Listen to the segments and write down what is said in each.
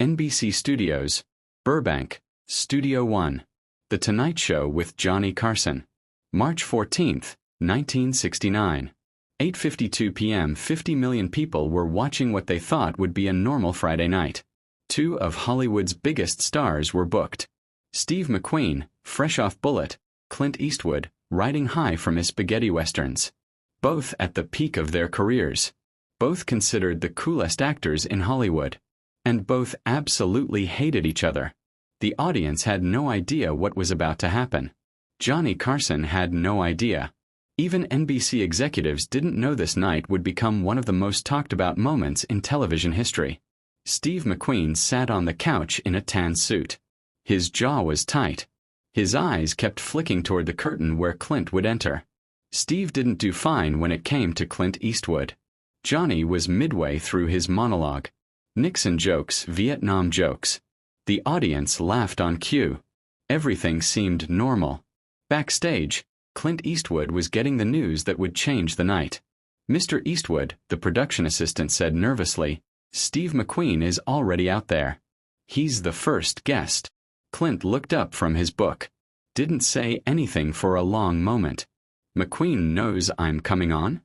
NBC Studios, Burbank, Studio One. The Tonight Show with Johnny Carson. March 14, 1969. 8:52 p.m. 50 million people were watching what they thought would be a normal Friday night. Two of Hollywood's biggest stars were booked. Steve McQueen, fresh off Bullitt, Clint Eastwood, riding high from his spaghetti westerns. Both at the peak of their careers. Both considered the coolest actors in Hollywood. And both absolutely hated each other. The audience had no idea what was about to happen. Johnny Carson had no idea. Even NBC executives didn't know this night would become one of the most talked about moments in television history. Steve McQueen sat on the couch in a tan suit. His jaw was tight. His eyes kept flicking toward the curtain where Clint would enter. Steve didn't do fine when it came to Clint Eastwood. Johnny was midway through his monologue. Nixon jokes, Vietnam jokes. The audience laughed on cue. Everything seemed normal. Backstage, Clint Eastwood was getting the news that would change the night. "Mr. Eastwood," the production assistant said nervously, "Steve McQueen is already out there. He's the first guest." Clint looked up from his book. Didn't say anything for a long moment. "McQueen knows I'm coming on?"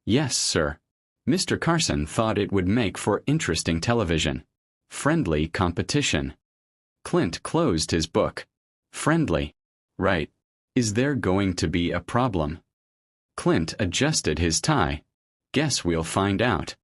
"Yes, sir." Mr. Carson thought it would make for interesting television. Friendly competition. Clint closed his book. Friendly. Right. Is there going to be a problem? Clint adjusted his tie. Guess we'll find out.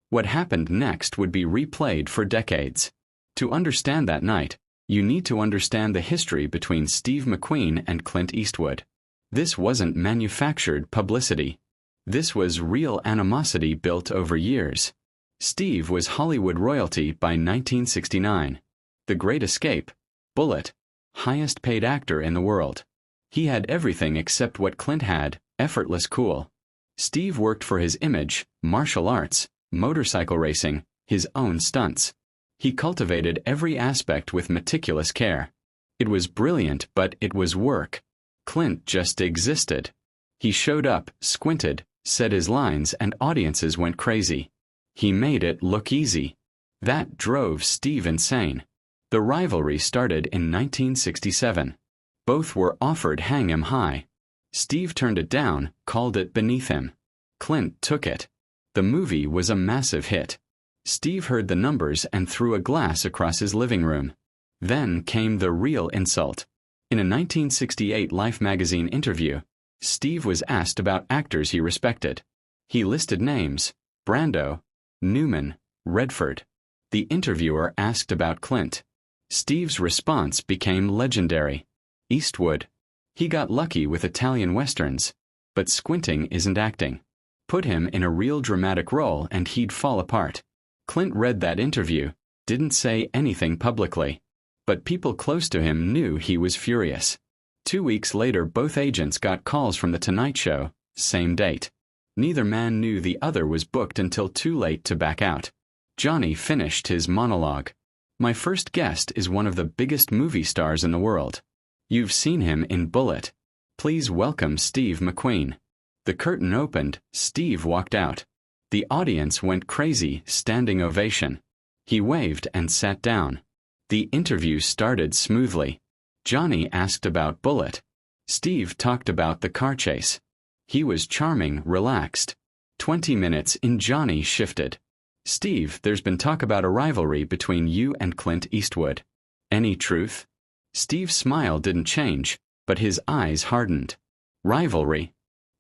What happened next would be replayed for decades. To understand that night, you need to understand the history between Steve McQueen and Clint Eastwood. This wasn't manufactured publicity. This was real animosity built over years. Steve was Hollywood royalty by 1969. The Great Escape, Bullitt, highest paid actor in the world. He had everything except what Clint had, effortless cool. Steve worked for his image, martial arts, motorcycle racing, his own stunts. He cultivated every aspect with meticulous care. It was brilliant, but it was work. Clint just existed. He showed up, squinted, said his lines, and audiences went crazy. He made it look easy. That drove Steve insane. The rivalry started in 1967. Both were offered Hang 'Em High. Steve turned it down, called it beneath him. Clint took it. The movie was a massive hit. Steve heard the numbers and threw a glass across his living room. Then came the real insult. In a 1968 Life magazine interview, Steve was asked about actors he respected. He listed names: Brando, Newman, Redford. The interviewer asked about Clint. Steve's response became legendary. Eastwood. He got lucky with Italian westerns. But squinting isn't acting. Put him in a real dramatic role and he'd fall apart. Clint read that interview, didn't say anything publicly. But people close to him knew he was furious. 2 weeks later, both agents got calls from The Tonight Show, same date. Neither man knew the other was booked until too late to back out. Johnny finished his monologue. "My first guest is one of the biggest movie stars in the world. You've seen him in Bullitt. Please welcome Steve McQueen." The curtain opened, Steve walked out. The audience went crazy, standing ovation. He waved and sat down. The interview started smoothly. Johnny asked about Bullitt. Steve talked about the car chase. He was charming, relaxed. 20 minutes in, Johnny shifted. "Steve, there's been talk about a rivalry between you and Clint Eastwood. Any truth?" Steve's smile didn't change, but his eyes hardened. "Rivalry?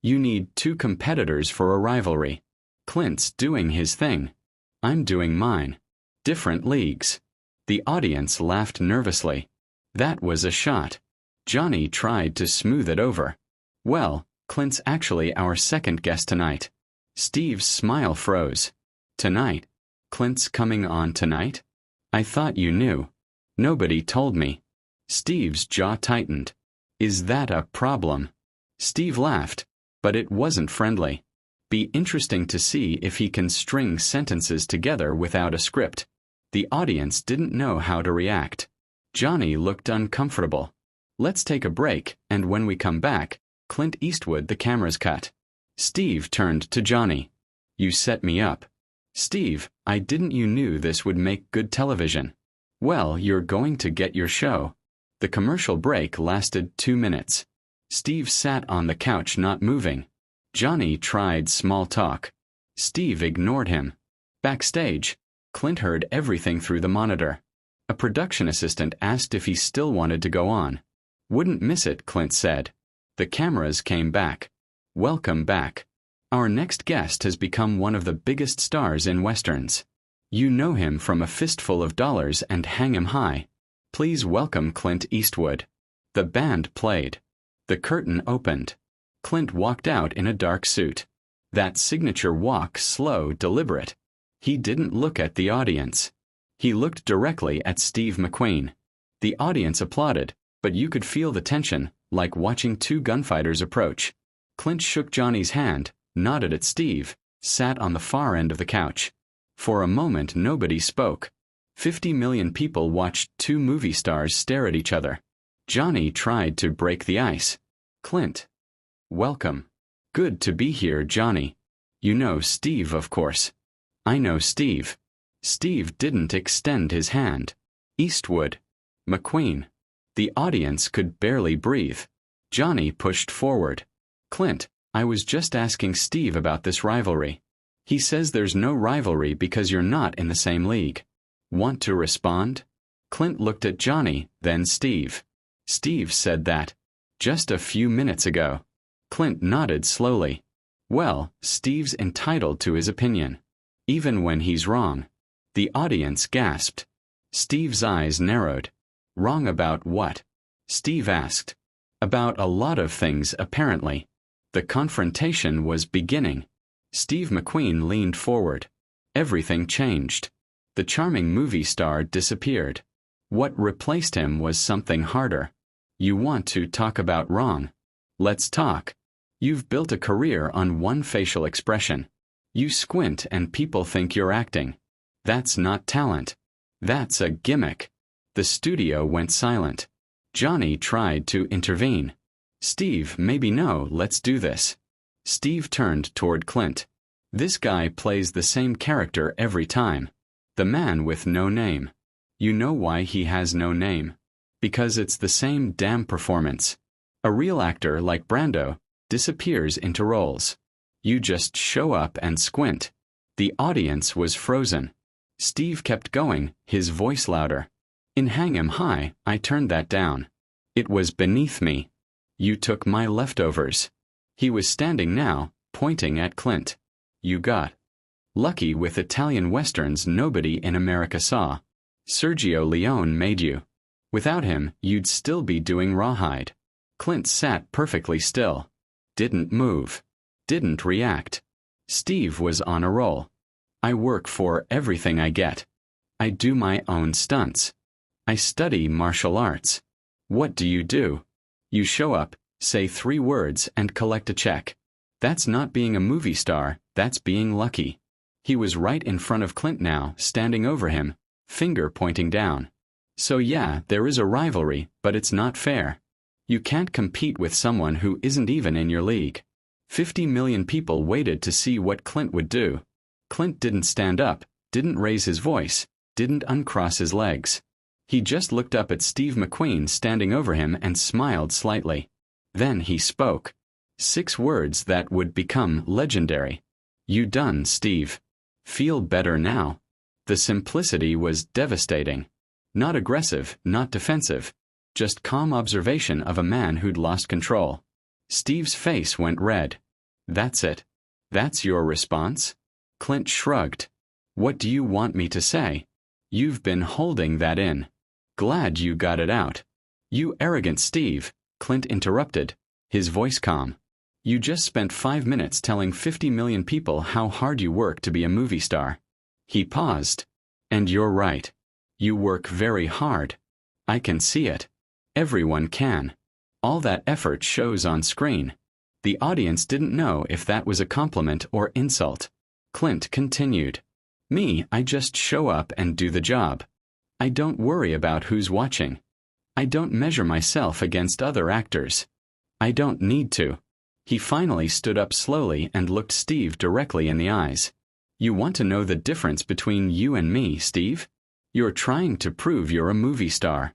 You need two competitors for a rivalry. Clint's doing his thing. I'm doing mine. Different leagues." The audience laughed nervously. That was a shot. Johnny tried to smooth it over. "Well, Clint's actually our second guest tonight." Steve's smile froze. "Tonight? Clint's coming on tonight? I thought you knew." "Nobody told me." Steve's jaw tightened. "Is that a problem?" Steve laughed, but it wasn't friendly. Be interesting to see if he can string sentences together without a script. The audience didn't know how to react. Johnny looked uncomfortable. "Let's take a break, and when we come back, Clint Eastwood, the camera's cut." Steve turned to Johnny. "You set me up." "Steve, I didn't. You knew this would make good television." Well, you're going to get your show. The commercial break lasted 2 minutes. Steve sat on the couch not moving. Johnny tried small talk. Steve ignored him. Backstage, Clint heard everything through the monitor. A production assistant asked if he still wanted to go on. Wouldn't miss it, Clint said. The cameras came back. Welcome back. Our next guest has become one of the biggest stars in westerns. You know him from A Fistful of Dollars and Hang 'Em High. Please welcome Clint Eastwood. The band played. The curtain opened. Clint walked out in a dark suit. That signature walk, slow, deliberate. He didn't look at the audience. He looked directly at Steve McQueen. The audience applauded, but you could feel the tension, like watching two gunfighters approach. Clint shook Johnny's hand, nodded at Steve, sat on the far end of the couch. For a moment nobody spoke. 50 million people watched two movie stars stare at each other. Johnny tried to break the ice. Clint. Welcome. Good to be here, Johnny. You know Steve, of course. I know Steve. Steve didn't extend his hand. Eastwood. McQueen. The audience could barely breathe. Johnny pushed forward. Clint, I was just asking Steve about this rivalry. He says there's no rivalry because you're not in the same league. Want to respond? Clint looked at Johnny, then Steve. Steve said that. Just a few minutes ago. Clint nodded slowly. Well, Steve's entitled to his opinion. Even when he's wrong. The audience gasped. Steve's eyes narrowed. Wrong about what? Steve asked. About a lot of things, apparently. The confrontation was beginning. Steve McQueen leaned forward. Everything changed. The charming movie star disappeared. What replaced him was something harder. You want to talk about wrong? Let's talk. You've built a career on one facial expression. You squint and people think you're acting. That's not talent. That's a gimmick. The studio went silent. Johnny tried to intervene. Steve, maybe no, let's do this. Steve turned toward Clint. This guy plays the same character every time. The man with no name. You know why he has no name? Because it's the same damn performance. A real actor like Brando disappears into roles. You just show up and squint. The audience was frozen. Steve kept going, his voice louder. In Hang 'Em High, I turned that down. It was beneath me. You took my leftovers. He was standing now, pointing at Clint. You got lucky with Italian westerns nobody in America saw. Sergio Leone made you. Without him, you'd still be doing Rawhide. Clint sat perfectly still. Didn't move. Didn't react. Steve was on a roll. I work for everything I get. I do my own stunts. I study martial arts. What do? You show up, say 3 words, and collect a check. That's not being a movie star, that's being lucky. He was right in front of Clint now, standing over him, finger pointing down. So yeah, there is a rivalry, but it's not fair. You can't compete with someone who isn't even in your league. 50 million people waited to see what Clint would do. Clint didn't stand up, didn't raise his voice, didn't uncross his legs. He just looked up at Steve McQueen standing over him and smiled slightly. Then he spoke. 6 words that would become legendary. You done, Steve. Feel better now. The simplicity was devastating. Not aggressive, not defensive. Just calm observation of a man who'd lost control. Steve's face went red. That's it. That's your response? Clint shrugged. What do you want me to say? You've been holding that in. Glad you got it out. You arrogant Steve, Clint interrupted, his voice calm. You just spent 5 minutes telling 50 million people how hard you work to be a movie star. He paused. And you're right. You work very hard. I can see it. Everyone can. All that effort shows on screen. The audience didn't know if that was a compliment or insult. Clint continued. Me, I just show up and do the job. I don't worry about who's watching. I don't measure myself against other actors. I don't need to. He finally stood up slowly and looked Steve directly in the eyes. You want to know the difference between you and me, Steve? You're trying to prove you're a movie star.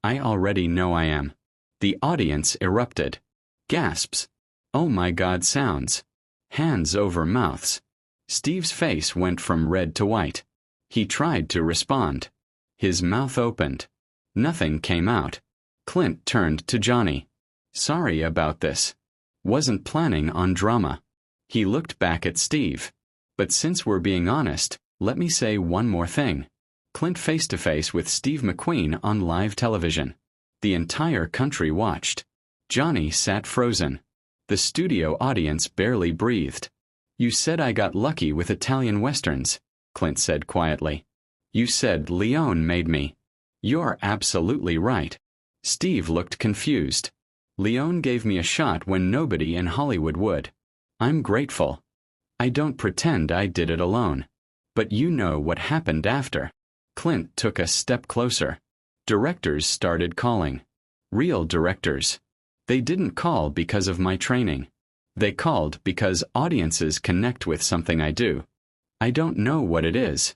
I already know I am. The audience erupted. Gasps. Oh my God sounds. Hands over mouths. Steve's face went from red to white. He tried to respond. His mouth opened. Nothing came out. Clint turned to Johnny. Sorry about this. Wasn't planning on drama. He looked back at Steve. But since we're being honest, let me say one more thing. Clint face-to-face with Steve McQueen on live television. The entire country watched. Johnny sat frozen. The studio audience barely breathed. You said I got lucky with Italian westerns, Clint said quietly. You said Leone made me. You're absolutely right. Steve looked confused. Leone gave me a shot when nobody in Hollywood would. I'm grateful. I don't pretend I did it alone. But you know what happened after. Clint took a step closer. Directors started calling. Real directors. They didn't call because of my training. They called because audiences connect with something I do. I don't know what it is.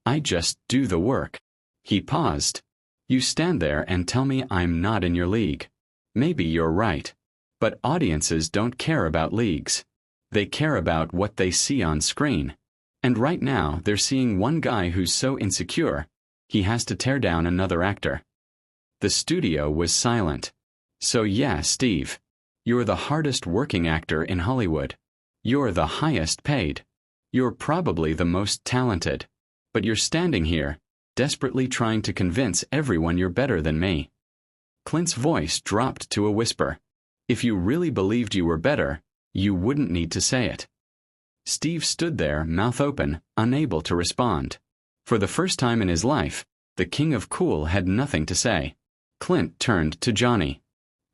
I just do the work. He paused. You stand there and tell me I'm not in your league. Maybe you're right. But audiences don't care about leagues. They care about what they see on screen. And right now they're seeing one guy who's so insecure, he has to tear down another actor. The studio was silent. So yeah, Steve. You're the hardest working actor in Hollywood. You're the highest paid. You're probably the most talented. But you're standing here, desperately trying to convince everyone you're better than me. Clint's voice dropped to a whisper. If you really believed you were better, you wouldn't need to say it. Steve stood there, mouth open, unable to respond. For the first time in his life, the king of cool had nothing to say. Clint turned to Johnny.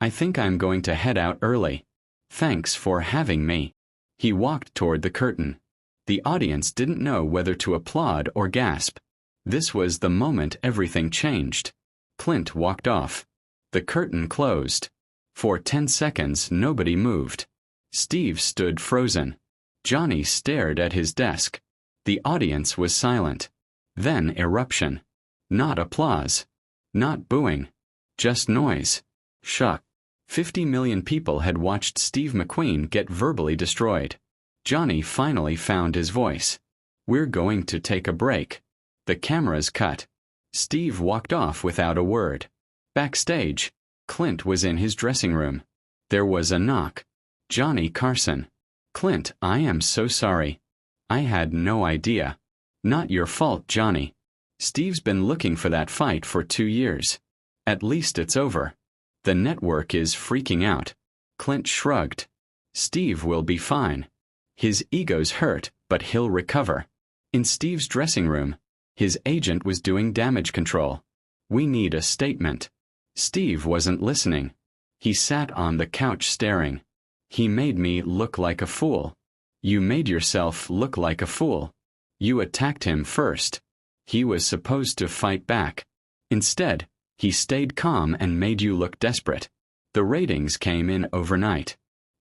I think I'm going to head out early. Thanks for having me. He walked toward the curtain. The audience didn't know whether to applaud or gasp. This was the moment everything changed. Clint walked off. The curtain closed. For 10 seconds, nobody moved. Steve stood frozen. Johnny stared at his desk. The audience was silent. Then eruption. Not applause. Not booing. Just noise. Shock. 50 million people had watched Steve McQueen get verbally destroyed. Johnny finally found his voice. We're going to take a break. The cameras cut. Steve walked off without a word. Backstage, Clint was in his dressing room. There was a knock. Johnny Carson. Clint, I am so sorry. I had no idea. Not your fault, Johnny. Steve's been looking for that fight for 2 years. At least it's over. The network is freaking out. Clint shrugged. Steve will be fine. His ego's hurt, but he'll recover. In Steve's dressing room, his agent was doing damage control. We need a statement. Steve wasn't listening. He sat on the couch staring. He made me look like a fool. You made yourself look like a fool. You attacked him first. He was supposed to fight back. Instead, he stayed calm and made you look desperate. The ratings came in overnight.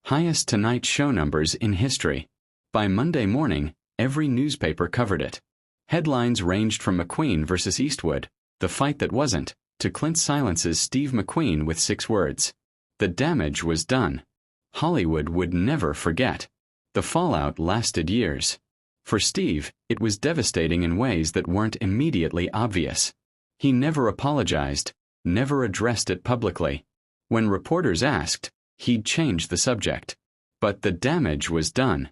Highest Tonight Show numbers in history. By Monday morning, every newspaper covered it. Headlines ranged from McQueen versus Eastwood, the fight that wasn't, to Clint silences Steve McQueen with 6 words. The damage was done. Hollywood would never forget. The fallout lasted years. For Steve, it was devastating in ways that weren't immediately obvious. He never apologized, never addressed it publicly. When reporters asked, he'd change the subject. But the damage was done.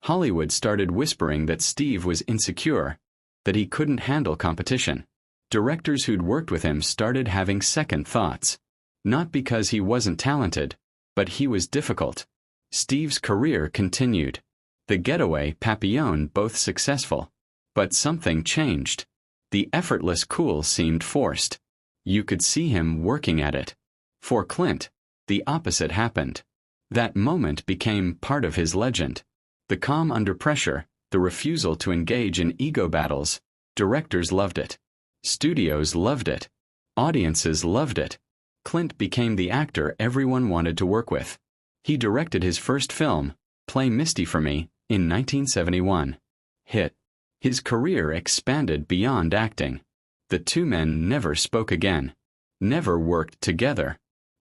Hollywood started whispering that Steve was insecure, that he couldn't handle competition. Directors who'd worked with him started having second thoughts. Not because he wasn't talented, but he was difficult. Steve's career continued. The Getaway, Papillon both successful. But something changed. The effortless cool seemed forced. You could see him working at it. For Clint, the opposite happened. That moment became part of his legend. The calm under pressure, the refusal to engage in ego battles. Directors loved it. Studios loved it. Audiences loved it. Clint became the actor everyone wanted to work with. He directed his first film, Play Misty for Me, in 1971. Hit. His career expanded beyond acting. The two men never spoke again, never worked together,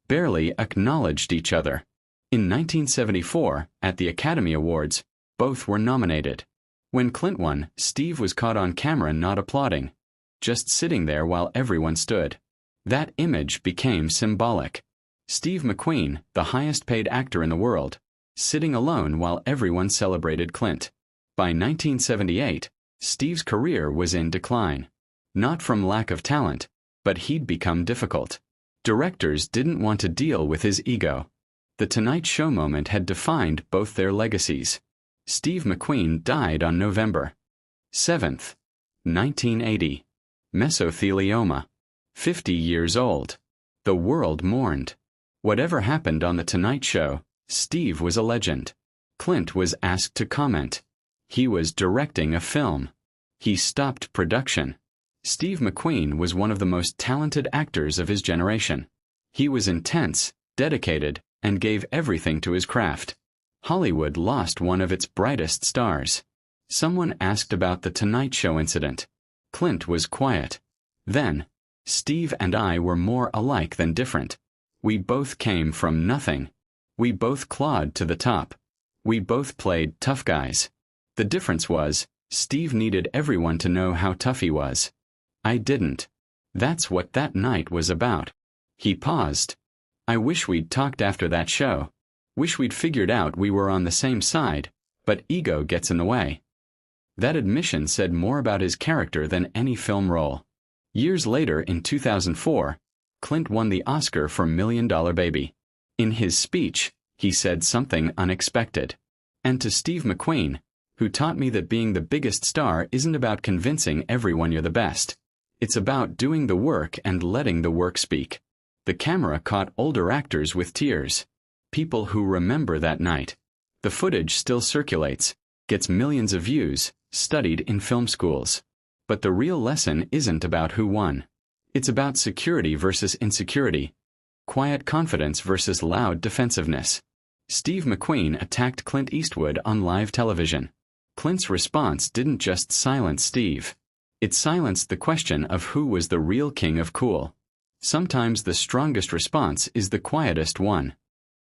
barely acknowledged each other. In 1974, at the Academy Awards, both were nominated. When Clint won, Steve was caught on camera not applauding, just sitting there while everyone stood. That image became symbolic. Steve McQueen, the highest-paid actor in the world, sitting alone while everyone celebrated Clint. By 1978, Steve's career was in decline. Not from lack of talent, but he'd become difficult. Directors didn't want to deal with his ego. The Tonight Show moment had defined both their legacies. Steve McQueen died on November 7th, 1980. Mesothelioma. 50 years old. The world mourned. Whatever happened on The Tonight Show, Steve was a legend. Clint was asked to comment. He was directing a film. He stopped production. Steve McQueen was one of the most talented actors of his generation. He was intense, dedicated, and gave everything to his craft. Hollywood lost one of its brightest stars. Someone asked about the Tonight Show incident. Clint was quiet. Then, Steve and I were more alike than different. We both came from nothing. We both clawed to the top. We both played tough guys. The difference was, Steve needed everyone to know how tough he was. I didn't. That's what that night was about. He paused. I wish we'd talked after that show. Wish we'd figured out we were on the same side, but ego gets in the way. That admission said more about his character than any film role. Years later, in 2004, Clint won the Oscar for $1 Million Baby. In his speech, he said something unexpected. And to Steve McQueen, who taught me that being the biggest star isn't about convincing everyone you're the best. It's about doing the work and letting the work speak. The camera caught older actors with tears. People who remember that night. The footage still circulates, gets millions of views, studied in film schools. But the real lesson isn't about who won. It's about security versus insecurity. Quiet confidence versus loud defensiveness. Steve McQueen attacked Clint Eastwood on live television. Clint's response didn't just silence Steve. It silenced the question of who was the real king of cool. Sometimes the strongest response is the quietest one.